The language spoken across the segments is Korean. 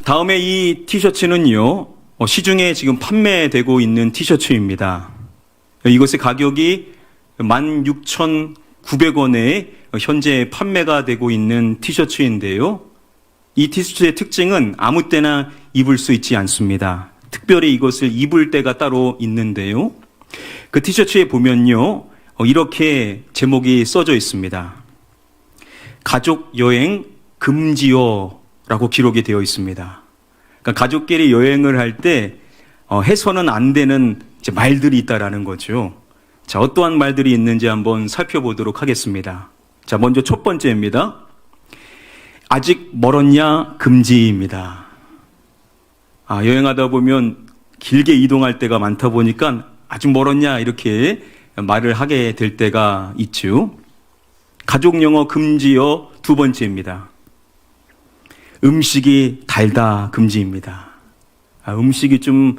다음에 이 티셔츠는요, 시중에 지금 판매되고 있는 티셔츠입니다. 이것의 가격이 16,900원에 현재 판매가 되고 있는 티셔츠인데요. 이 티셔츠의 특징은 아무 때나 입을 수 있지 않습니다. 특별히 이것을 입을 때가 따로 있는데요. 그 티셔츠에 보면요, 이렇게 제목이 써져 있습니다. 가족 여행 금지어라고 기록이 되어 있습니다. 그러니까 가족끼리 여행을 할 때 해서는 안 되는 말들이 있다라는 거죠. 자, 어떠한 말들이 있는지 한번 살펴보도록 하겠습니다. 자, 먼저 첫 번째입니다. 아직 멀었냐 금지입니다. 여행하다 보면 길게 이동할 때가 많다 보니까 아직 멀었냐 이렇게 말을 하게 될 때가 있죠. 가족 영어 금지어 두 번째입니다. 음식이 달다 금지입니다. 음식이 좀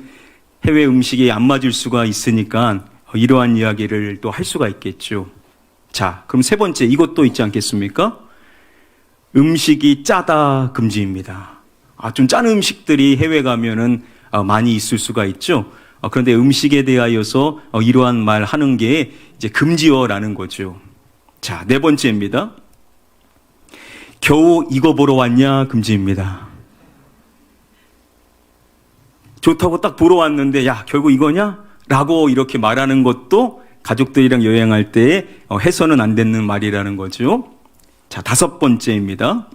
해외 음식이 안 맞을 수가 있으니까 이러한 이야기를 또 할 수가 있겠죠. 자, 그럼 세 번째 이것도 있지 않겠습니까? 음식이 짜다 금지입니다. 좀 짠 음식들이 해외 가면은 많이 있을 수가 있죠. 그런데 음식에 대하여서 이러한 말 하는 게 이제 금지어라는 거죠. 자, 네 번째입니다. 겨우 이거 보러 왔냐 금지입니다. 좋다고 딱 보러 왔는데 야 결국 이거냐? 라고 이렇게 말하는 것도 가족들이랑 여행할 때 해서는 안 되는 말이라는 거죠. 자, 다섯 번째입니다.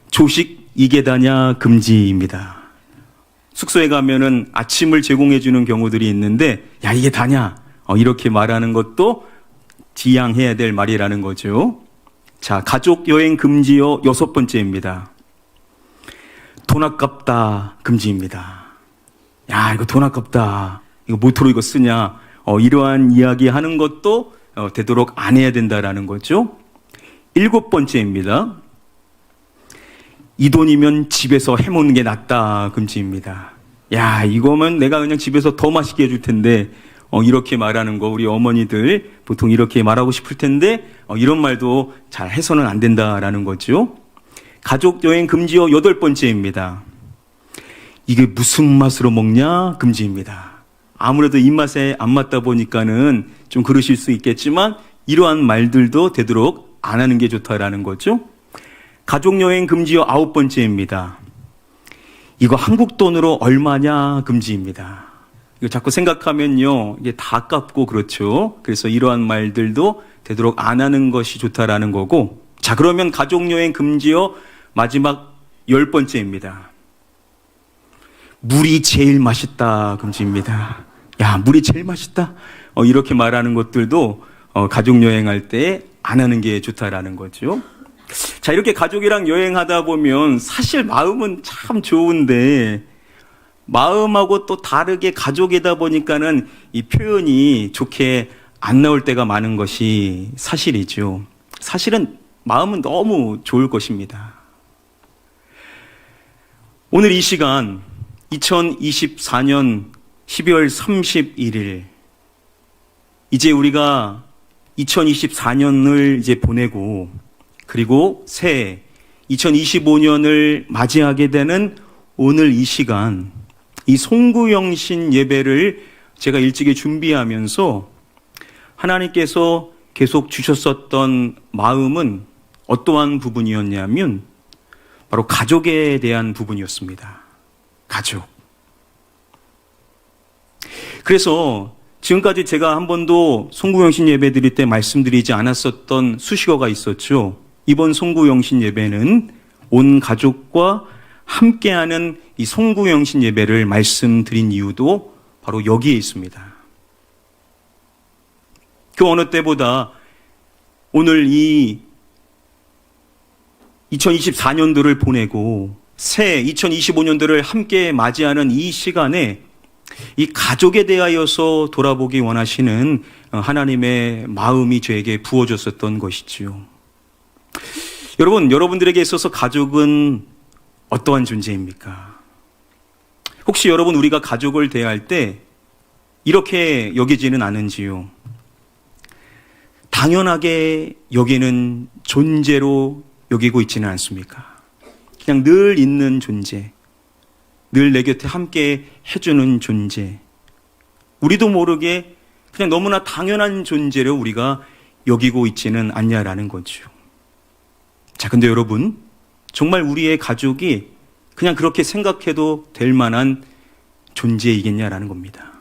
조식 이게 다냐 금지입니다. 숙소에 가면은 아침을 제공해 주는 경우들이 있는데 야 이게 다냐 이렇게 말하는 것도 지양해야 될 말이라는 거죠. 자, 가족 여행 금지어 여섯 번째입니다. 돈 아깝다 금지입니다. 야 이거 돈 아깝다 이거 모토로 이거 쓰냐 이러한 이야기 하는 것도 되도록 안 해야 된다라는 거죠. 일곱 번째입니다. 이 돈이면 집에서 해먹는 게 낫다 금지입니다. 야 이거면 내가 그냥 집에서 더 맛있게 해줄 텐데 이렇게 말하는 거 우리 어머니들 보통 이렇게 말하고 싶을 텐데 이런 말도 잘 해서는 안 된다라는 거죠. 가족 여행 금지어 여덟 번째입니다. 이게 무슨 맛으로 먹냐 금지입니다. 아무래도 입맛에 안 맞다 보니까는 좀 그러실 수 있겠지만 이러한 말들도 되도록 안 하는 게 좋다라는 거죠. 가족 여행 금지어 아홉 번째입니다. 이거 한국 돈으로 얼마냐 금지입니다. 이거 자꾸 생각하면요, 이게 다 아깝고 그렇죠. 그래서 이러한 말들도 되도록 안 하는 것이 좋다라는 거고. 자, 그러면 가족여행 금지어 마지막 열 번째입니다. 물이 제일 맛있다 금지입니다. 야, 물이 제일 맛있다? 이렇게 말하는 것들도 가족여행할 때 안 하는 게 좋다라는 거죠. 자, 이렇게 가족이랑 여행하다 보면 사실 마음은 참 좋은데 마음하고 또 다르게 가족이다 보니까는 이 표현이 좋게 안 나올 때가 많은 것이 사실이죠. 사실은 마음은 너무 좋을 것입니다. 오늘 이 시간 2024년 12월 31일 이제 우리가 2024년을 이제 보내고 그리고 새해 2025년을 맞이하게 되는 오늘 이 시간 이 송구영신 예배를 제가 일찍이 준비하면서 하나님께서 계속 주셨었던 마음은 어떠한 부분이었냐면 바로 가족에 대한 부분이었습니다. 가족. 그래서 지금까지 제가 한 번도 송구영신 예배 드릴 때 말씀드리지 않았었던 수식어가 있었죠. 이번 송구영신 예배는 온 가족과 함께하는 이 송구영신 예배를 말씀드린 이유도 바로 여기에 있습니다. 그 어느 때보다 오늘 이 2024년도를 보내고 새 2025년도를 함께 맞이하는 이 시간에 이 가족에 대하여서 돌아보기 원하시는 하나님의 마음이 저에게 부어졌었던 것이지요. 여러분, 여러분들에게 있어서 가족은 어떠한 존재입니까? 혹시 여러분 우리가 가족을 대할 때 이렇게 여기지는 않은지요? 당연하게 여기는 존재로 여기고 있지는 않습니까? 그냥 늘 있는 존재, 늘 내 곁에 함께 해주는 존재, 우리도 모르게 그냥 너무나 당연한 존재로 우리가 여기고 있지는 않냐라는 거죠. 자, 근데 여러분, 정말 우리의 가족이 그냥 그렇게 생각해도 될 만한 존재이겠냐라는 겁니다.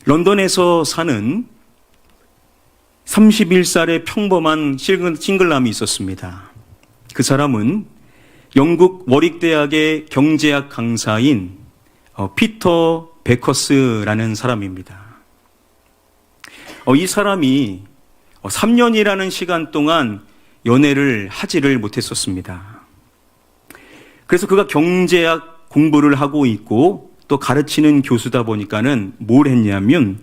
런던에서 사는 31살의 평범한 싱글남이 있었습니다. 그 사람은 영국 워릭대학의 경제학 강사인 피터 베커스라는 사람입니다. 이 사람이 3년이라는 시간 동안 연애를 하지를 못했었습니다. 그래서 그가 경제학 공부를 하고 있고 또 가르치는 교수다 보니까는 뭘 했냐면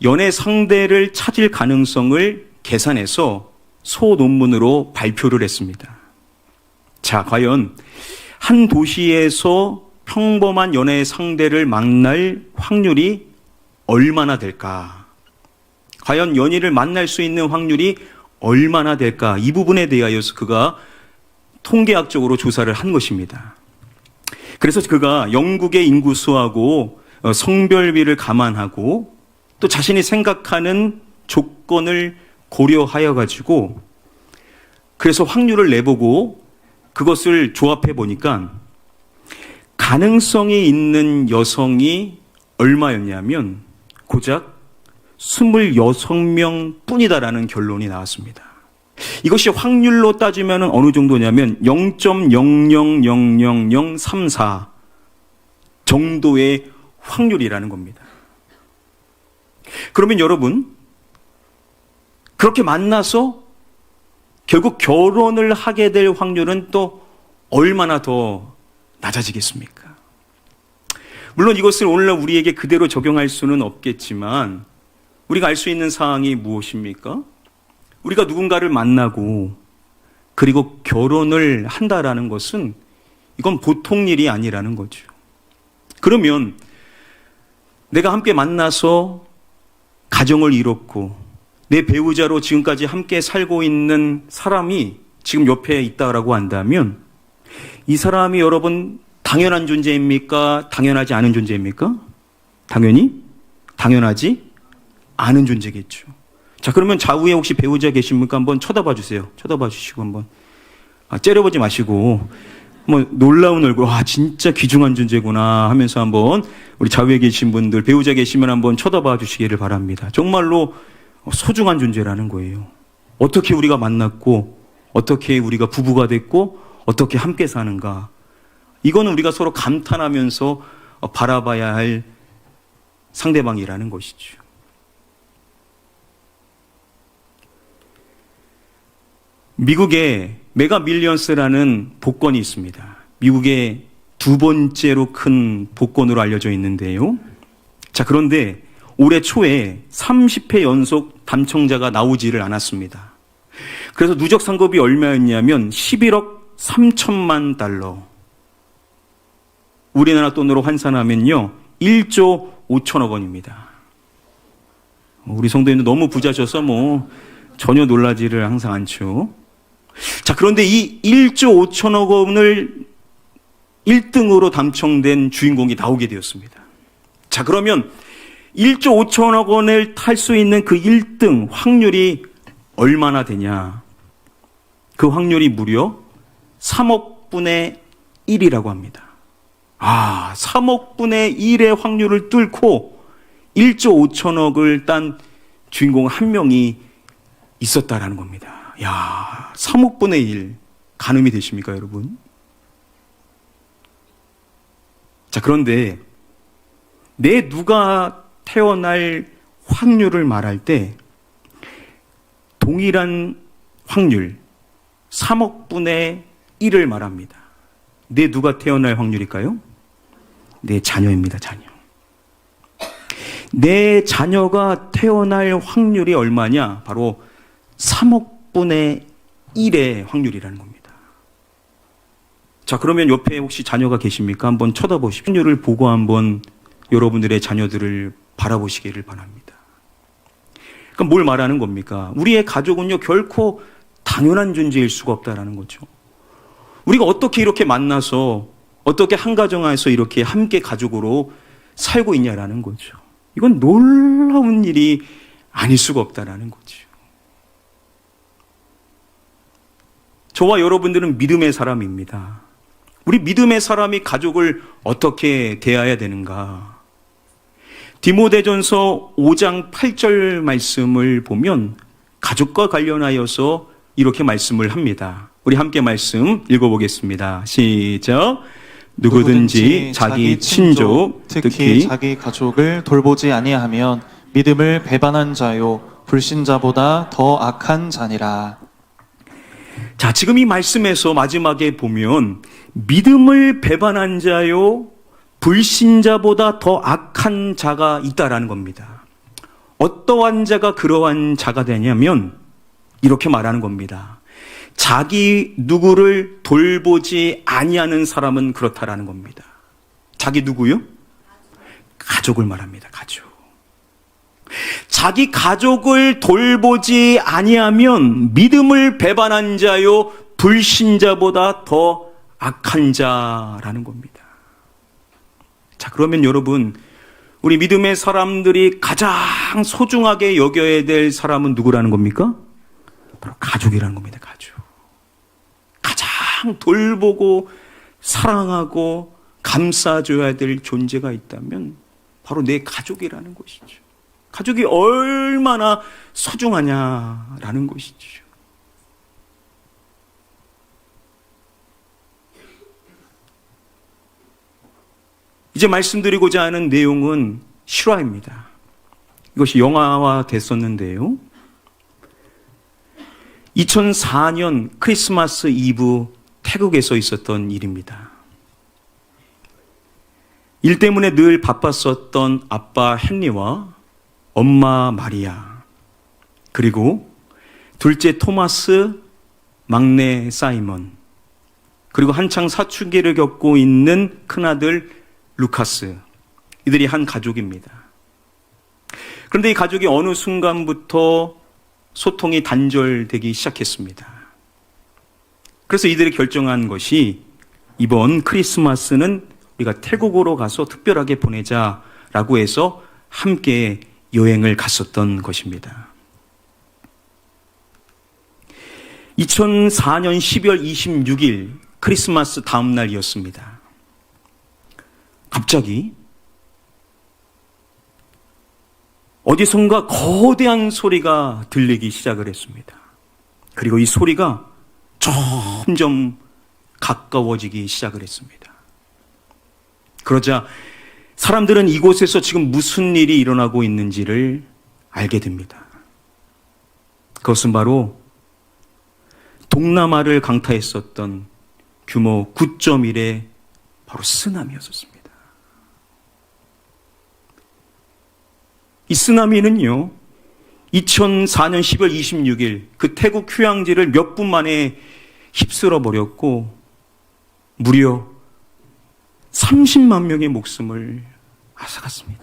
연애 상대를 찾을 가능성을 계산해서 소논문으로 발표를 했습니다. 자, 과연 한 도시에서 평범한 연애 상대를 만날 확률이 얼마나 될까? 과연 연인을 만날 수 있는 확률이 얼마나 될까? 이 부분에 대하여서 그가 통계학적으로 조사를 한 것입니다. 그래서 그가 영국의 인구수하고 성별비를 감안하고 또 자신이 생각하는 조건을 고려하여 가지고 그래서 확률을 내보고 그것을 조합해 보니까 가능성이 있는 여성이 얼마였냐면 고작 26명 뿐이다라는 결론이 나왔습니다. 이것이 확률로 따지면 어느 정도냐면 0.000034 정도의 확률이라는 겁니다. 그러면 여러분, 그렇게 만나서 결국 결혼을 하게 될 확률은 또 얼마나 더 낮아지겠습니까? 물론 이것을 오늘날 우리에게 그대로 적용할 수는 없겠지만 우리가 알 수 있는 사항이 무엇입니까? 우리가 누군가를 만나고 그리고 결혼을 한다라는 것은 이건 보통 일이 아니라는 거죠. 그러면 내가 함께 만나서 가정을 이뤘고 내 배우자로 지금까지 함께 살고 있는 사람이 지금 옆에 있다라고 한다면 이 사람이 여러분 당연한 존재입니까? 당연하지 않은 존재입니까? 당연하지 않은 존재겠죠. 자, 그러면 좌우에 혹시 배우자 계십니까? 한번 쳐다봐 주세요. 쳐다봐 주시고 한번 째려보지 마시고 뭐 놀라운 얼굴, 진짜 귀중한 존재구나 하면서 한번 우리 좌우에 계신 분들 배우자 계시면 한번 쳐다봐 주시기를 바랍니다. 정말로 소중한 존재라는 거예요. 어떻게 우리가 만났고 어떻게 우리가 부부가 됐고 어떻게 함께 사는가, 이거는 우리가 서로 감탄하면서 바라봐야 할 상대방이라는 것이죠. 미국에 메가 밀리언스라는 복권이 있습니다. 미국의 두 번째로 큰 복권으로 알려져 있는데요. 자, 그런데 올해 초에 30회 연속 당첨자가 나오지를 않았습니다. 그래서 누적 상금이 얼마였냐면 11억 3천만 달러. 우리나라 돈으로 환산하면요 1조 5천억 원입니다. 우리 성도님들 너무 부자셔서 뭐 전혀 놀라지를 항상 않죠. 자, 그런데 이 1조 5천억 원을 1등으로 당첨된 주인공이 나오게 되었습니다. 자, 그러면 1조 5천억 원을 탈 수 있는 그 1등 확률이 얼마나 되냐? 그 확률이 무려 3억 분의 1이라고 합니다. 3억 분의 1의 확률을 뚫고 1조 5천억을 딴 주인공 한 명이 있었다라는 겁니다. 3억 분의 1 가늠이 되십니까, 여러분? 자, 그런데 내 누가 태어날 확률을 말할 때 동일한 확률 3억 분의 1을 말합니다. 내 누가 태어날 확률일까요? 내 자녀입니다, 자녀. 내 자녀가 태어날 확률이 얼마냐? 바로 3억 분의 1의 확률이라는 겁니다. 자, 그러면 옆에 혹시 자녀가 계십니까? 한번 쳐다보십시오. 확률을 보고 한번 여러분들의 자녀들을 바라보시기를 바랍니다. 그럼 뭘 말하는 겁니까? 우리의 가족은요, 결코 당연한 존재일 수가 없다라는 거죠. 우리가 어떻게 이렇게 만나서, 어떻게 한 가정 안에서 이렇게 함께 가족으로 살고 있냐라는 거죠. 이건 놀라운 일이 아닐 수가 없다라는 거죠. 저와 여러분들은 믿음의 사람입니다. 우리 믿음의 사람이 가족을 어떻게 대해야 되는가? 디모데전서 5장 8절 말씀을 보면 가족과 관련하여서 이렇게 말씀을 합니다. 우리 함께 말씀 읽어보겠습니다. 시작. 누구든지 자기 친족, 특히 자기 가족을 돌보지 아니하면 믿음을 배반한 자요 불신자보다 더 악한 자니라. 자, 지금 이 말씀에서 마지막에 보면 믿음을 배반한 자요 불신자보다 더 악한 자가 있다라는 겁니다. 어떠한 자가 그러한 자가 되냐면 이렇게 말하는 겁니다. 자기 누구를 돌보지 아니하는 사람은 그렇다라는 겁니다. 자기 누구요? 가족을 말합니다. 가족. 자기 가족을 돌보지 아니하면 믿음을 배반한 자요 불신자보다 더 악한 자라는 겁니다. 자, 그러면 여러분, 우리 믿음의 사람들이 가장 소중하게 여겨야 될 사람은 누구라는 겁니까? 바로 가족이라는 겁니다. 가족. 가장 돌보고 사랑하고 감싸줘야 될 존재가 있다면 바로 내 가족이라는 것이죠. 가족이 얼마나 소중하냐라는 것이죠. 이제 말씀드리고자 하는 내용은 실화입니다. 이것이 영화화 됐었는데요. 2004년 크리스마스 이브 태국에서 있었던 일입니다. 일 때문에 늘 바빴었던 아빠 헨리와 엄마 마리아, 그리고 둘째 토마스, 막내 사이먼, 그리고 한창 사춘기를 겪고 있는 큰아들 루카스, 이들이 한 가족입니다. 그런데 이 가족이 어느 순간부터 소통이 단절되기 시작했습니다. 그래서 이들이 결정한 것이 이번 크리스마스는 우리가 태국으로 가서 특별하게 보내자라고 해서 함께 여행을 갔었던 것입니다. 2004년 12월 26일 크리스마스 다음 날이었습니다. 갑자기 어디선가 거대한 소리가 들리기 시작을 했습니다. 그리고 이 소리가 점점 가까워지기 시작을 했습니다. 그러자 사람들은 이곳에서 지금 무슨 일이 일어나고 있는지를 알게 됩니다. 그것은 바로 동남아를 강타했었던 규모 9.1의 바로 쓰나미였었습니다. 이 쓰나미는요, 2004년 10월 26일 그 태국 휴양지를 몇 분 만에 휩쓸어 버렸고 무려 30만 명의 목숨을 앗아갔습니다.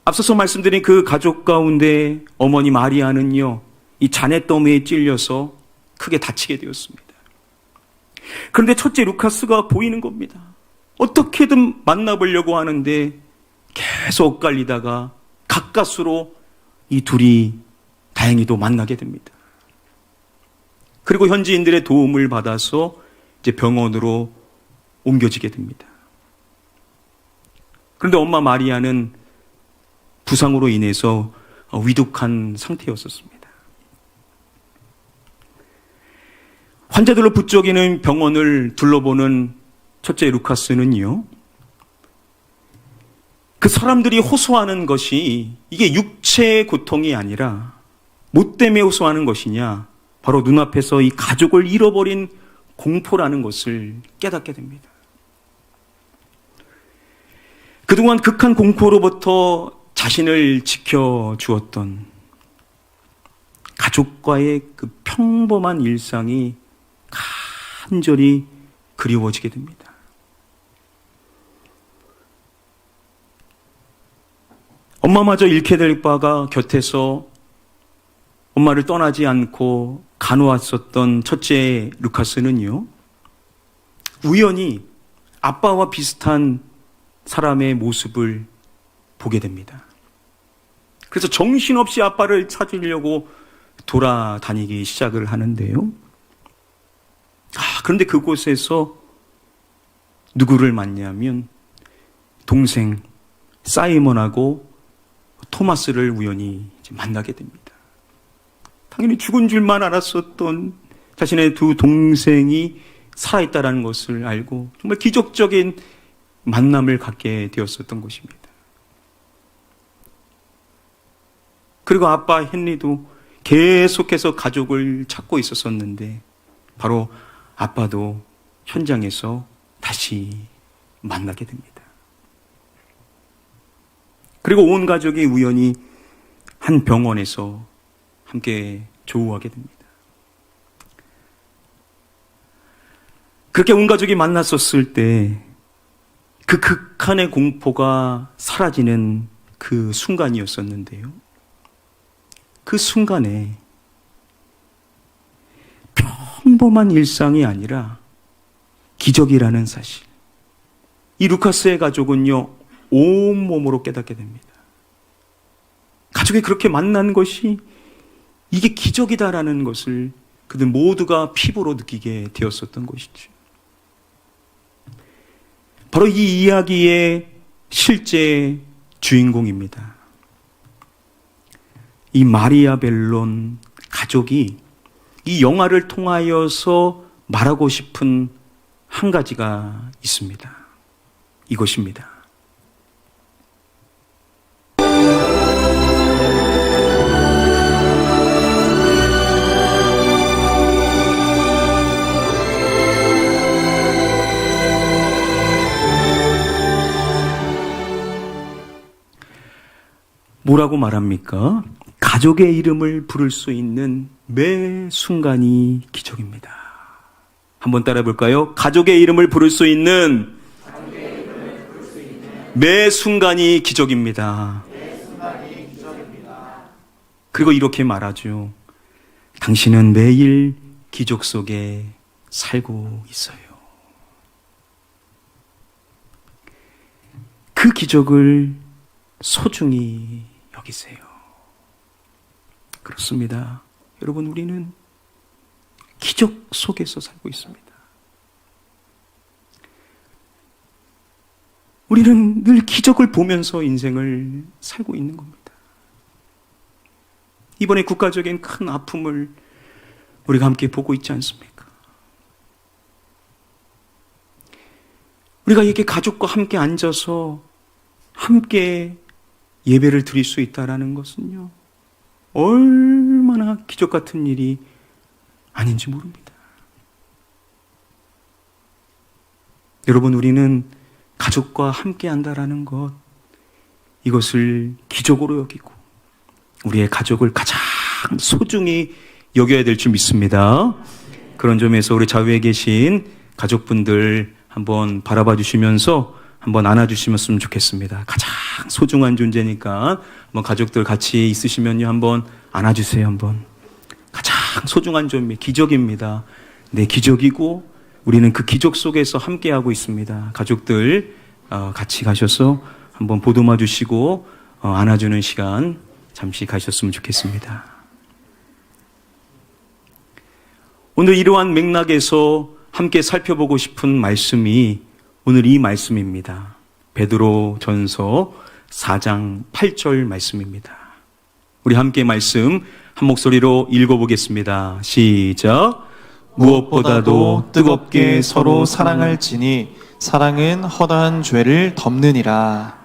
앞서서 말씀드린 그 가족 가운데 어머니 마리아는요, 이 잔해더미에 찔려서 크게 다치게 되었습니다. 그런데 첫째 루카스가 보이는 겁니다. 어떻게든 만나보려고 하는데 계속 엇갈리다가 가까스로 이 둘이 다행히도 만나게 됩니다. 그리고 현지인들의 도움을 받아서 이제 병원으로 옮겨지게 됩니다. 그런데 엄마 마리아는 부상으로 인해서 위독한 상태였었습니다. 환자들로 부쩍이는 병원을 둘러보는 첫째 루카스는요, 그 사람들이 호소하는 것이 이게 육체의 고통이 아니라 뭐 때문에 호소하는 것이냐, 바로 눈앞에서 이 가족을 잃어버린 공포라는 것을 깨닫게 됩니다. 그동안 극한 공포로부터 자신을 지켜주었던 가족과의 그 평범한 일상이 간절히 그리워지게 됩니다. 엄마마저 잃게 될 바가 곁에서 엄마를 떠나지 않고 간호했었던 첫째 루카스는요, 우연히 아빠와 비슷한 사람의 모습을 보게 됩니다. 그래서 정신없이 아빠를 찾으려고 돌아다니기 시작을 하는데요. 그런데 그곳에서 누구를 만나면 동생 사이먼하고 토마스를 우연히 만나게 됩니다. 당연히 죽은 줄만 알았었던 자신의 두 동생이 살아있다는 것을 알고 정말 기적적인 만남을 갖게 되었었던 것입니다. 그리고 아빠 헨리도 계속해서 가족을 찾고 있었었는데 바로 아빠도 현장에서 다시 만나게 됩니다. 그리고 온 가족이 우연히 한 병원에서 함께 조우하게 됩니다. 그렇게 온 가족이 만났었을 때 그 극한의 공포가 사라지는 그 순간이었었는데요. 그 순간에 평범한 일상이 아니라 기적이라는 사실, 이 루카스의 가족은요 온몸으로 깨닫게 됩니다. 가족이 그렇게 만난 것이 이게 기적이다라는 것을 그들 모두가 피부로 느끼게 되었었던 것이죠. 바로 이 이야기의 실제 주인공입니다. 이 마리아 벨론 가족이 이 영화를 통하여서 말하고 싶은 한 가지가 있습니다. 이것입니다. 뭐라고 말합니까? 가족의 이름을 부를 수 있는 매 순간이 기적입니다. 한번 따라 볼까요? 가족의 이름을 부를 수 있는 매 순간이 기적입니다. 그리고 이렇게 말하죠. 당신은 매일 기적 속에 살고 있어요. 그 기적을 소중히 여기세요. 그렇습니다. 여러분, 우리는 기적 속에서 살고 있습니다. 우리는 늘 기적을 보면서 인생을 살고 있는 겁니다. 이번에 국가적인 큰 아픔을 우리가 함께 보고 있지 않습니까? 우리가 이렇게 가족과 함께 앉아서 함께 예배를 드릴 수 있다는 것은요, 얼마나 기적 같은 일이 아닌지 모릅니다. 여러분, 우리는 가족과 함께 한다라는 것, 이것을 기적으로 여기고 우리의 가족을 가장 소중히 여겨야 될 줄 믿습니다. 그런 점에서 우리 좌우에 계신 가족분들 한번 바라봐 주시면서 한번 안아주시면 좋겠습니다. 가장 소중한 존재니까 한번 가족들 같이 있으시면요, 한번 안아주세요. 한번. 가장 소중한 존재, 기적입니다. 네, 기적이고 우리는 그 기적 속에서 함께하고 있습니다. 가족들 같이 가셔서 한번 보듬어 주시고 안아주는 시간 잠시 가셨으면 좋겠습니다. 오늘 이러한 맥락에서 함께 살펴보고 싶은 말씀이 오늘 이 말씀입니다. 베드로 전서 4장 8절 말씀입니다. 우리 함께 말씀 한 목소리로 읽어보겠습니다. 시작. 무엇보다도 뜨겁게 서로 사랑할지니 사랑은 허다한 죄를 덮느니라.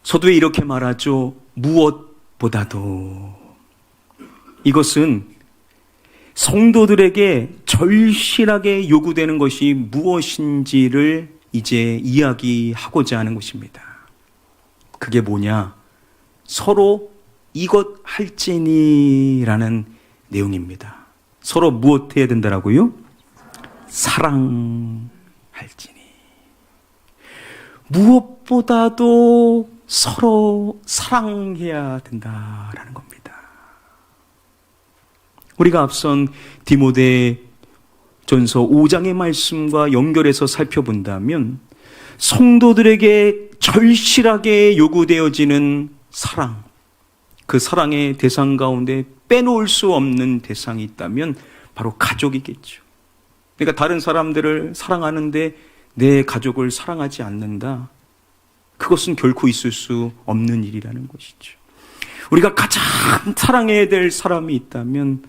서두에 이렇게 말하죠. 무엇보다도. 이것은 성도들에게 절실하게 요구되는 것이 무엇인지를 이제 이야기하고자 하는 것입니다. 그게 뭐냐? 서로 이것 할지니라는 내용입니다. 서로 무엇 해야 된다라고요? 사랑할지니. 무엇보다도 서로 사랑해야 된다라는 겁니다. 우리가 앞선 디모데 전서 5장의 말씀과 연결해서 살펴본다면 성도들에게 절실하게 요구되어지는 사랑, 그 사랑의 대상 가운데 빼놓을 수 없는 대상이 있다면 바로 가족이겠죠. 그러니까 다른 사람들을 사랑하는데 내 가족을 사랑하지 않는다. 그것은 결코 있을 수 없는 일이라는 것이죠. 우리가 가장 사랑해야 될 사람이 있다면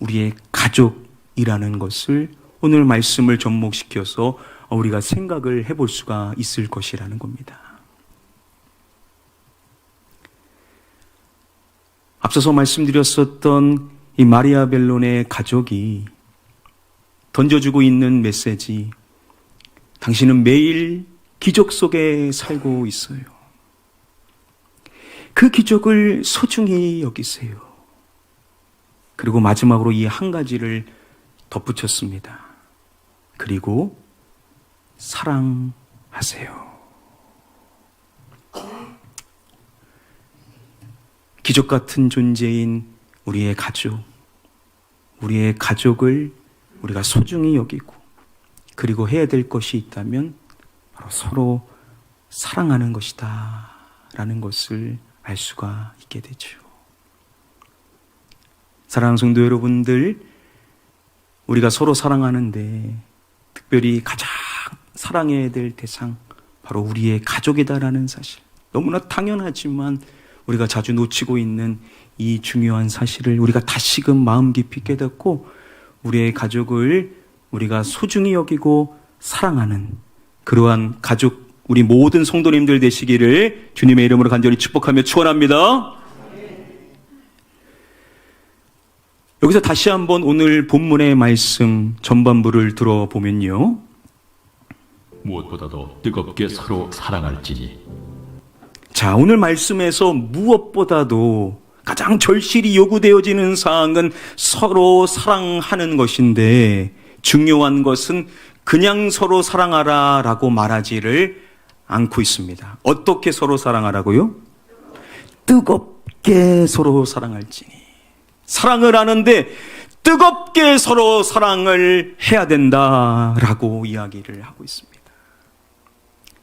우리의 가족이라는 것을 오늘 말씀을 접목시켜서 우리가 생각을 해볼 수가 있을 것이라는 겁니다. 앞서서 말씀드렸었던 이 마리아 벨론의 가족이 던져주고 있는 메시지, 당신은 매일 기적 속에 살고 있어요. 그 기적을 소중히 여기세요. 그리고 마지막으로 이 한 가지를 덧붙였습니다. 그리고 사랑하세요. 기적 같은 존재인 우리의 가족을 우리가 소중히 여기고 그리고 해야 될 것이 있다면 바로 서로 사랑하는 것이다 라는 것을 알 수가 있게 되죠. 사랑하는 성도 여러분들, 우리가 서로 사랑하는데 특별히 가장 사랑해야 될 대상 바로 우리의 가족이다라는 사실, 너무나 당연하지만 우리가 자주 놓치고 있는 이 중요한 사실을 우리가 다시금 마음 깊이 깨닫고 우리의 가족을 우리가 소중히 여기고 사랑하는 그러한 가족, 우리 모든 성도님들 되시기를 주님의 이름으로 간절히 축복하며 축원합니다. 여기서 다시 한번 오늘 본문의 말씀 전반부를 들어보면요, 무엇보다도 뜨겁게 서로 사랑할지니. 자, 오늘 말씀에서 무엇보다도 가장 절실히 요구되어지는 사항은 서로 사랑하는 것인데, 중요한 것은 그냥 서로 사랑하라 라고 말하지를 않고 있습니다. 어떻게 서로 사랑하라고요? 뜨겁게 서로 사랑할지니. 사랑을 하는데 뜨겁게 서로 사랑을 해야 된다라고 이야기를 하고 있습니다.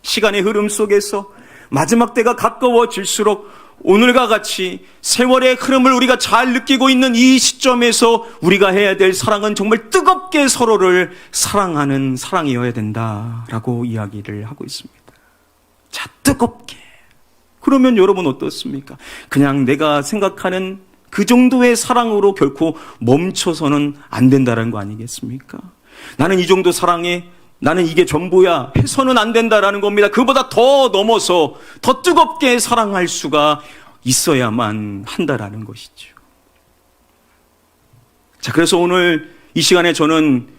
시간의 흐름 속에서 마지막 때가 가까워질수록 오늘과 같이 세월의 흐름을 우리가 잘 느끼고 있는 이 시점에서 우리가 해야 될 사랑은 정말 뜨겁게 서로를 사랑하는 사랑이어야 된다라고 이야기를 하고 있습니다. 자, 뜨겁게. 그러면 여러분 어떻습니까? 그냥 내가 생각하는 그 정도의 사랑으로 결코 멈춰서는 안 된다는 거 아니겠습니까? 나는 이 정도 사랑해, 나는 이게 전부야 해서는 안 된다라는 겁니다. 그보다 더 넘어서 더 뜨겁게 사랑할 수가 있어야만 한다라는 것이죠. 자, 그래서 오늘 이 시간에 저는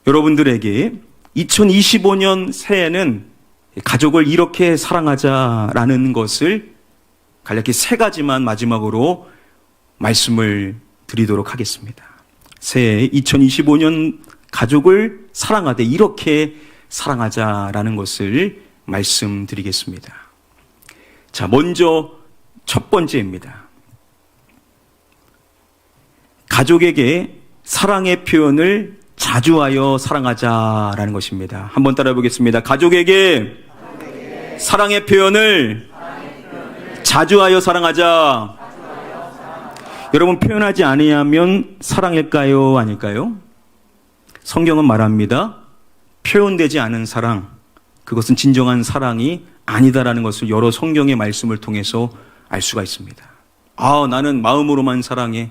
여러분들에게 2025년 새해는 가족을 이렇게 사랑하자라는 것을 간략히 3가지만 마지막으로 말씀을 드리도록 하겠습니다. 새해 2025년 가족을 사랑하되 이렇게 사랑하자라는 것을 말씀드리겠습니다. 자, 먼저 첫 번째입니다. 가족에게 사랑의 표현을 자주하여 사랑하자라는 것입니다. 한번 따라해 보겠습니다. 가족에게 사랑의 표현을 자주하여 사랑하자. 여러분, 표현하지 아니하면 사랑일까요? 아닐까요? 성경은 말합니다. 표현되지 않은 사랑, 그것은 진정한 사랑이 아니다라는 것을 여러 성경의 말씀을 통해서 알 수가 있습니다. 아, 나는 마음으로만 사랑해.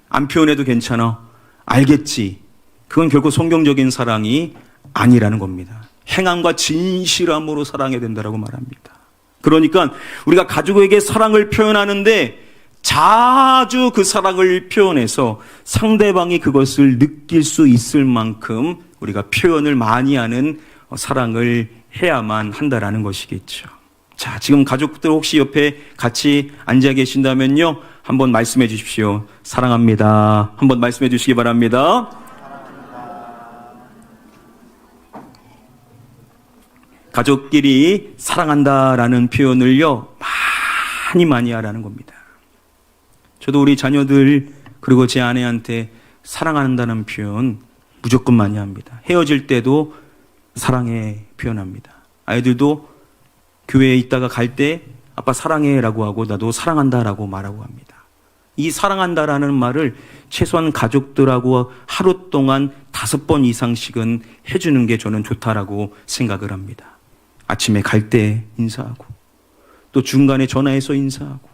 안 표현해도 괜찮아. 알겠지. 그건 결코 성경적인 사랑이 아니라는 겁니다. 행함과 진실함으로 사랑해야 된다라고 말합니다. 그러니까 우리가 가족에게 사랑을 표현하는데 자주 그 사랑을 표현해서 상대방이 그것을 느낄 수 있을 만큼 우리가 표현을 많이 하는 사랑을 해야만 한다라는 것이겠죠. 자, 지금 가족들 혹시 옆에 같이 앉아 계신다면요, 한번 말씀해 주십시오. 사랑합니다. 한번 말씀해 주시기 바랍니다. 가족끼리 사랑한다라는 표현을요, 많이 하라는 겁니다. 저도 우리 자녀들 그리고 제 아내한테 사랑한다는 표현 무조건 많이 합니다. 헤어질 때도 사랑해 표현합니다. 아이들도 교회에 있다가 갈 때 아빠 사랑해라고 하고 나도 사랑한다라고 말하고 합니다. 이 사랑한다라는 말을 최소한 가족들하고 하루 동안 5번 이상씩은 해주는 게 저는 좋다라고 생각을 합니다. 아침에 갈 때 인사하고, 또 중간에 전화해서 인사하고,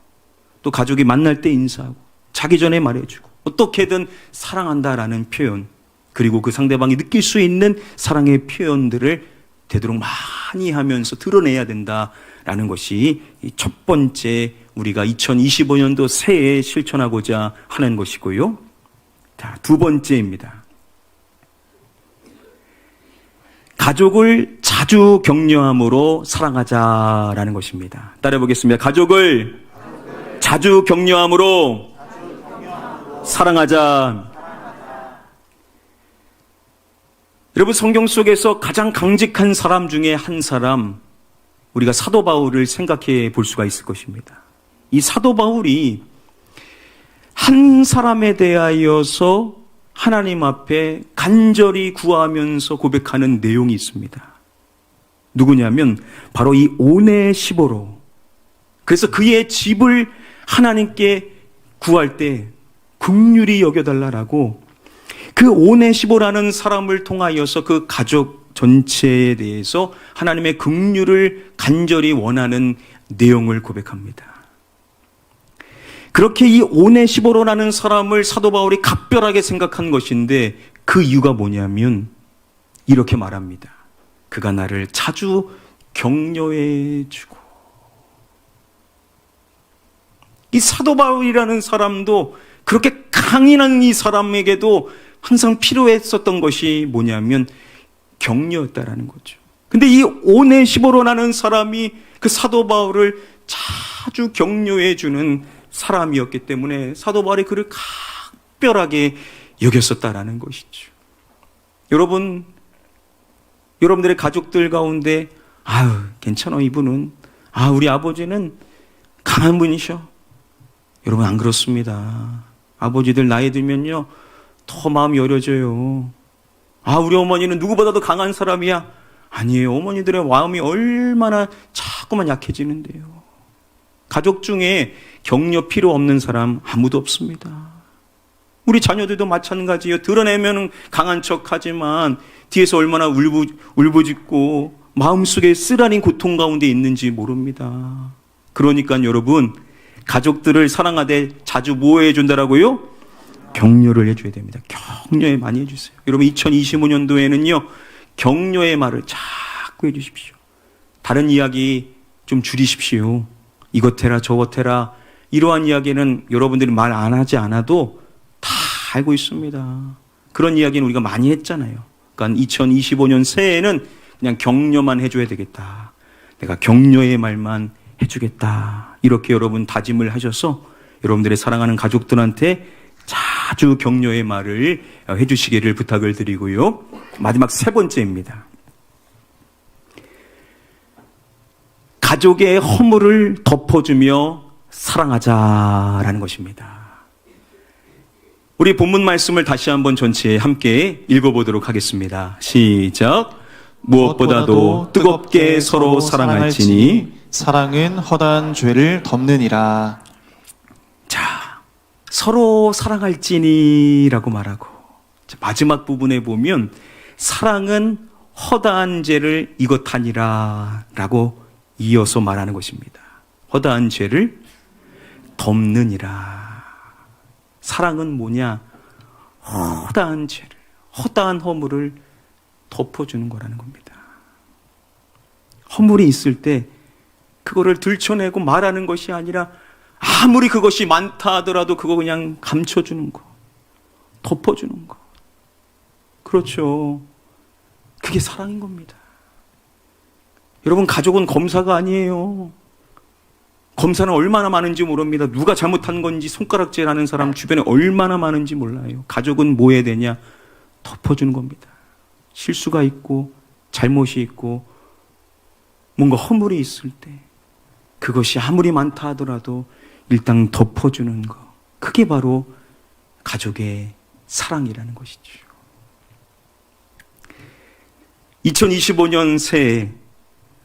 또 가족이 만날 때 인사하고, 자기 전에 말해주고, 어떻게든 사랑한다라는 표현, 그리고 그 상대방이 느낄 수 있는 사랑의 표현들을 되도록 많이 하면서 드러내야 된다라는 것이 첫 번째 우리가 2025년도 새해에 실천하고자 하는 것이고요. 자, 두 번째입니다. 가족을 자주 격려함으로 사랑하자라는 것입니다. 따라해 보겠습니다. 가족을 자주 격려함으로 사랑하자. 여러분, 성경 속에서 가장 강직한 사람 중에 한 사람, 우리가 사도 바울을 생각해 볼 수가 있을 것입니다. 이 사도 바울이 한 사람에 대하여서 하나님 앞에 간절히 구하면서 고백하는 내용이 있습니다. 누구냐면 바로 이 오네시보로. 그래서 그의 집을 하나님께 구할 때 긍휼히 여겨달라라고 그 오네시보라는 사람을 통하여서 그 가족 전체에 대해서 하나님의 긍휼을 간절히 원하는 내용을 고백합니다. 그렇게 이 오네시보로라는 사람을 사도 바울이 각별하게 생각한 것인데 그 이유가 뭐냐면 이렇게 말합니다. 그가 나를 자주 격려해 주고. 이 사도 바울이라는 사람도 그렇게 강인한 이 사람에게도 항상 필요했었던 것이 뭐냐면 격려였다라는 거죠. 근데 이 오네시보로라는 사람이 그 사도 바울을 자주 격려해 주는 사람이었기 때문에 사도 바울이 그를 각별하게 여겼었다라는 것이죠. 여러분, 여러분들의 가족들 가운데 아유 괜찮아 이분은 우리 아버지는 강한 분이셔. 여러분 안 그렇습니다. 아버지들 나이 들면요 더 마음이 여려져요. 우리 어머니는 누구보다도 강한 사람이야. 아니에요. 어머니들의 마음이 얼마나 자꾸만 약해지는데요. 가족 중에 격려 필요 없는 사람 아무도 없습니다. 우리 자녀들도 마찬가지예요. 드러내면 강한 척하지만 뒤에서 얼마나 울부짖고 마음속에 쓰라린 고통 가운데 있는지 모릅니다. 그러니까 여러분, 가족들을 사랑하되 자주 뭐 해준다라고요? 격려를 해줘야 됩니다. 격려에 많이 해주세요. 여러분 2025년도에는요 격려의 말을 자꾸 해주십시오. 다른 이야기 좀 줄이십시오. 이것 해라 저것 해라 이러한 이야기는 여러분들이 말 안 하지 않아도 다 알고 있습니다. 그런 이야기는 우리가 많이 했잖아요. 그러니까 2025년 새해에는 그냥 격려만 해줘야 되겠다. 내가 격려의 말만 해주겠다. 이렇게 여러분 다짐을 하셔서 여러분들의 사랑하는 가족들한테 자주 격려의 말을 해주시기를 부탁을 드리고요. 마지막 세 번째입니다. 가족의 허물을 덮어주며 사랑하자라는 것입니다. 우리 본문 말씀을 다시 한번 전체 함께 읽어보도록 하겠습니다. 시작. 무엇보다도 뜨겁게 서로 사랑할지니 사랑은 허다한 죄를 덮느니라. 자, 서로 사랑할지니라고 말하고 마지막 부분에 보면 사랑은 허다한 죄를 이것하니라 라고 이어서 말하는 것입니다. 허다한 죄를 덮느니라. 사랑은 뭐냐? 허다한 죄를, 허다한 허물을 덮어주는 거라는 겁니다. 허물이 있을 때 그거를 들춰내고 말하는 것이 아니라 아무리 그것이 많다 하더라도 그거 그냥 감춰주는 거, 덮어주는 거. 그렇죠. 그게 사랑인 겁니다. 여러분, 가족은 검사가 아니에요. 검사는 얼마나 많은지 모릅니다. 누가 잘못한 건지 손가락질하는 사람 주변에 얼마나 많은지 몰라요. 가족은 뭐 해야 되냐? 덮어주는 겁니다. 실수가 있고 잘못이 있고 뭔가 허물이 있을 때 그것이 아무리 많다 하더라도 일단 덮어주는 것, 그게 바로 가족의 사랑이라는 것이죠. 2025년 새해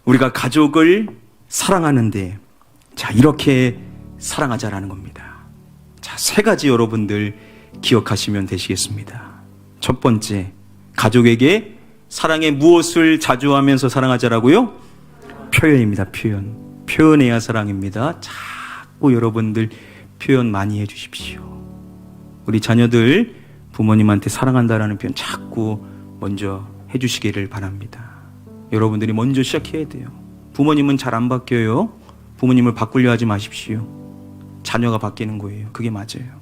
우리가 가족을 사랑하는데, 자, 이렇게 사랑하자라는 겁니다. 자, 세 가지 여러분들 기억하시면 되시겠습니다. 첫 번째, 가족에게 사랑의 무엇을 자주 하면서 사랑하자라고요? 표현입니다. 표현해야 사랑입니다. 자꾸 여러분들 표현 많이 해주십시오. 우리 자녀들 부모님한테 사랑한다라는 표현 자꾸 먼저 해주시기를 바랍니다. 여러분들이 먼저 시작해야 돼요. 부모님은 잘 안 바뀌어요. 부모님을 바꾸려 하지 마십시오. 자녀가 바뀌는 거예요. 그게 맞아요.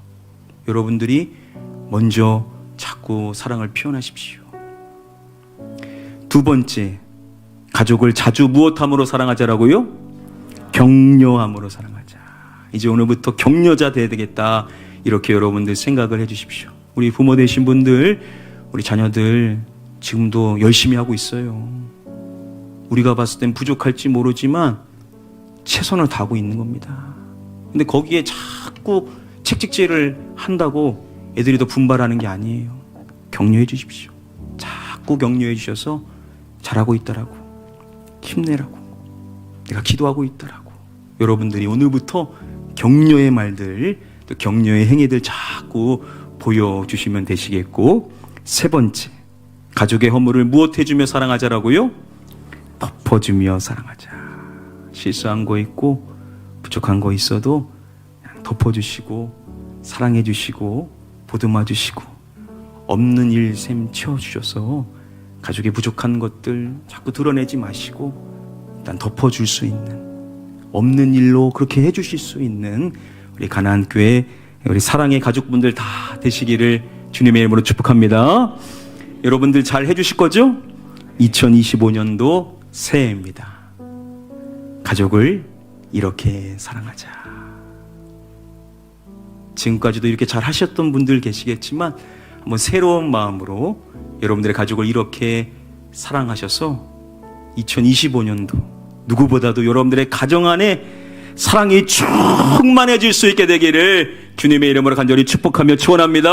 여러분들이 먼저 자꾸 사랑을 표현하십시오. 두 번째, 가족을 자주 무엇함으로 사랑하자라고요? 격려함으로 사랑하자. 이제 오늘부터 격려자 돼야 되겠다, 이렇게 여러분들 생각을 해주십시오. 우리 부모 되신 분들, 우리 자녀들 지금도 열심히 하고 있어요. 우리가 봤을 땐 부족할지 모르지만 최선을 다하고 있는 겁니다. 근데 거기에 자꾸 책찍질을 한다고 애들이 더 분발하는 게 아니에요. 격려해 주십시오. 자꾸 격려해 주셔서 잘하고 있다라고, 힘내라고, 내가 기도하고 있다라고, 여러분들이 오늘부터 격려의 말들, 또 격려의 행위들 자꾸 보여주시면 되시겠고, 세 번째, 가족의 허물을 무엇 해주며 사랑하자라고요? 덮어주며 사랑하자. 실수한 거 있고 부족한 거 있어도 그냥 덮어주시고 사랑해주시고 보듬어주시고 없는 일샘 채워주셔서 가족의 부족한 것들 자꾸 드러내지 마시고 일단 덮어줄 수 있는, 없는 일로 그렇게 해주실 수 있는 우리 가나안교회 우리 사랑의 가족분들 다 되시기를 주님의 이름으로 축복합니다. 여러분들 잘 해주실 거죠? 2025년도 새해입니다. 가족을 이렇게 사랑하자. 지금까지도 이렇게 잘 하셨던 분들 계시겠지만 한번 새로운 마음으로 여러분들의 가족을 이렇게 사랑하셔서 2025년도 누구보다도 여러분들의 가정 안에 사랑이 충만해질 수 있게 되기를 주님의 이름으로 간절히 축복하며 축원합니다.